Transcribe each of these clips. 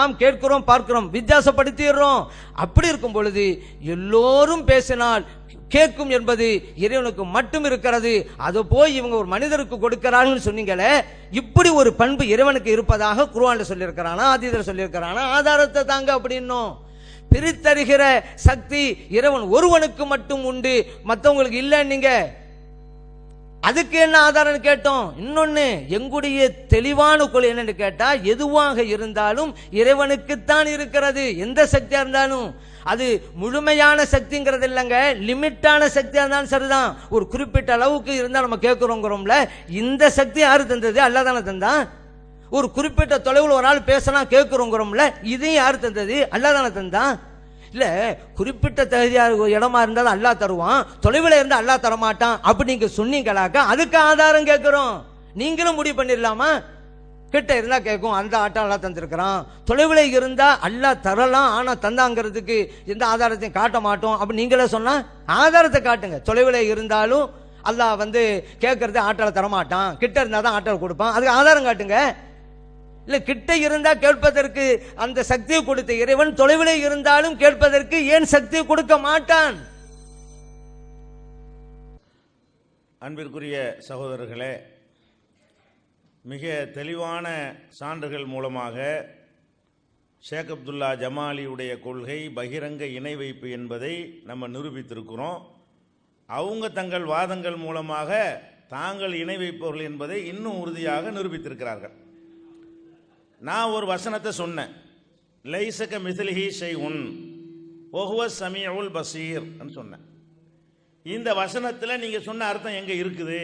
நாம் கேட்கிறோம், பார்க்கிறோம், வித்தியாசப்படுத்திடுறோம். அப்படி இருக்கும் பொழுது எல்லோரும் பேசினால் கேட்கும் என்பது இறைவனுக்கு மட்டும் இருக்கிறது. அது போய் இவங்க ஒரு மனிதருக்கு கொடுக்கிறார்கள் சொன்னீங்களே, இப்படி ஒரு பண்பு இறைவனுக்கு இருப்பதாக குர்ஆன்ல சொல்லியிருக்கிறானா, ஹதீஸ்ல சொல்லியிருக்கிறானா? ஆதாரத்தை தாங்க. அப்படின்னும் பிரித்தறிகிற சக்தி இறைவன் ஒருவனுக்கு மட்டும் உண்டு, மற்றவங்களுக்கு இல்லைன்னு நீங்க அதுக்கு என்ன ஆதாரம் கேட்டோம். இன்னொன்னு, எங்களுடைய தெளிவான கொள்கை என்னன்னு கேட்டா, எதுவாக இருந்தாலும் இறைவனுக்குத்தான் இருக்கிறது. எந்த சக்தியா இருந்தாலும் அது முழுமையான சக்திங்கிறது இல்லைங்க, லிமிட்டான சக்தியா இருந்தாலும் சரிதான். ஒரு குறிப்பிட்ட அளவுக்கு இருந்தால் நம்ம கேட்கிறோங்கிறோம்ல, இந்த சக்தி யாரு தந்தது? அல்லாஹ் தானே தந்தான். ஒரு குறிப்பிட்ட தொலைவில் ஒரு ஆள் பேசலாம் கேட்கிறோங்கிறோம்ல, இதையும் யாரு தந்தது? அல்லாஹ் தானே தந்தான். இல்ல, குறிப்பிட்ட தகுதியாக இடமா இருந்தாலும் அல்லாஹ் தருவான், தொலைவில் இருந்தால் அல்லாஹ் தரமாட்டான் அப்படி நீங்க சொன்னீங்களாக்கா அதுக்கு ஆதாரம் கேட்கிறோம். நீங்களும் முடிவு பண்ணிடலாமா? கிட்ட இருந்தா கேட்கும், அந்த ஆட்டம் அல்லாஹ் தந்திருக்கிறான். தொலைவில் இருந்தா அல்லாஹ் தரலாம், ஆனா தந்தாங்கிறதுக்கு எந்த ஆதாரத்தையும் காட்ட மாட்டோம் அப்படி நீங்களே சொன்னா ஆதாரத்தை காட்டுங்க. தொலைவில் இருந்தாலும் அல்லாஹ் கேட்கறது ஆட்டலை தரமாட்டான், கிட்ட இருந்தா தான் ஆட்டலை கொடுப்பான், அதுக்கு ஆதாரம் காட்டுங்க. இல்ல, கிட்ட இருந்தா கேட்பதற்கு அந்த சக்தியை கொடுத்த இறைவன் தொலைவிலே இருந்தாலும் கேட்பதற்கு ஏன் சக்தியை கொடுக்க மாட்டான்? அன்பிற்குரிய சகோதரர்களே, மிக தெளிவான சான்றுகள் மூலமாக ஷேக் அப்துல்லா ஜமாலியுடைய கொள்கை பகிரங்க இணை வைப்பு என்பதை நம்ம நிரூபித்திருக்கிறோம். அவங்க தங்கள் வாதங்கள் மூலமாக தாங்கள் இணை வைப்பவர்கள் என்பதை இன்னும் உறுதியாக நிரூபித்திருக்கிறார்கள். நான் ஒரு வசனத்தை சொன்னேன், லைஸக மிஸ்லிஹி ஷைஉன் வஹுவ ஸமீஉல் பஸீர் என்று சொன்னேன். இந்த வசனத்தில் நீங்க சொன்ன அர்த்தம் எங்க இருக்குது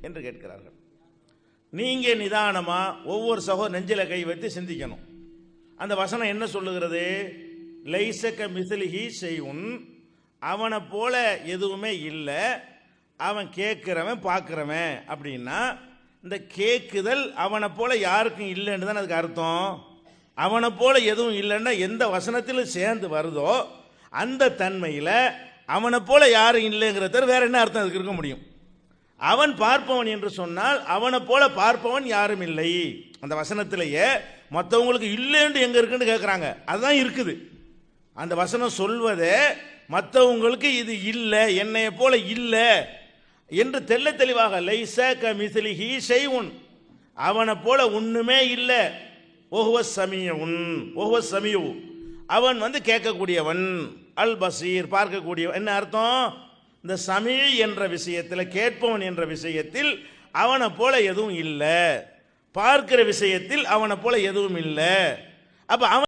என்று கேட்கிறார்கள். நீங்க நிதானமா ஒவ்வொரு சகோதர நெஞ்சில கை வைத்து சிந்திக்கணும். அந்த வசனம் என்ன சொல்லுகிறது? லைஸக மிஸ்லிஹி ஷைஉன், அவனை போல எதுவுமே இல்லை, அவன் கேட்கிறவன் பார்க்கிறவன். அப்படின்னா இந்த கேட்குதல் அவனை போல யாருக்கும் இல்லைன்னு தான் அதுக்கு அர்த்தம். அவனை போல எதுவும் இல்லைன்னா எந்த வசனத்திலும் சேர்ந்து வருதோ அந்த தன்மையில் அவனை போல யாரும் இல்லைங்கிறத வேற என்ன அர்த்தம் அதுக்கு இருக்க முடியும்? அவன் பார்ப்பவன் என்று சொன்னால் அவனை போல பார்ப்பவன் யாரும் இல்லை. அந்த வசனத்திலேயே மற்றவங்களுக்கு இல்லைன்னு எங்க இருக்குன்னு கேட்குறாங்க, அதுதான் இருக்குது. அந்த வசனம் சொல்வதே மற்றவங்களுக்கு இது இல்லை, என்னைய போல இல்லை என்று தெள்ள தெளிவாக, லைஸக மிஸ்லிஹி ஷைஉன், அவனை போல ஒண்ணுமே இல்லை, வஹுவ ஸமீஉன், வஹுவ ஸமீஉ, அவன் கேட்கக்கூடியவன், அல் பஸீர் பார்க்கக்கூடியவன். என்ன அர்த்தம்? இந்த சமீ என்ற விஷயத்தில், கேட்பவன் என்ற விஷயத்தில் அவனை போல எதுவும் இல்லை, பார்க்கிற விஷயத்தில் அவனை போல எதுவும் இல்லை. அப்ப அவன்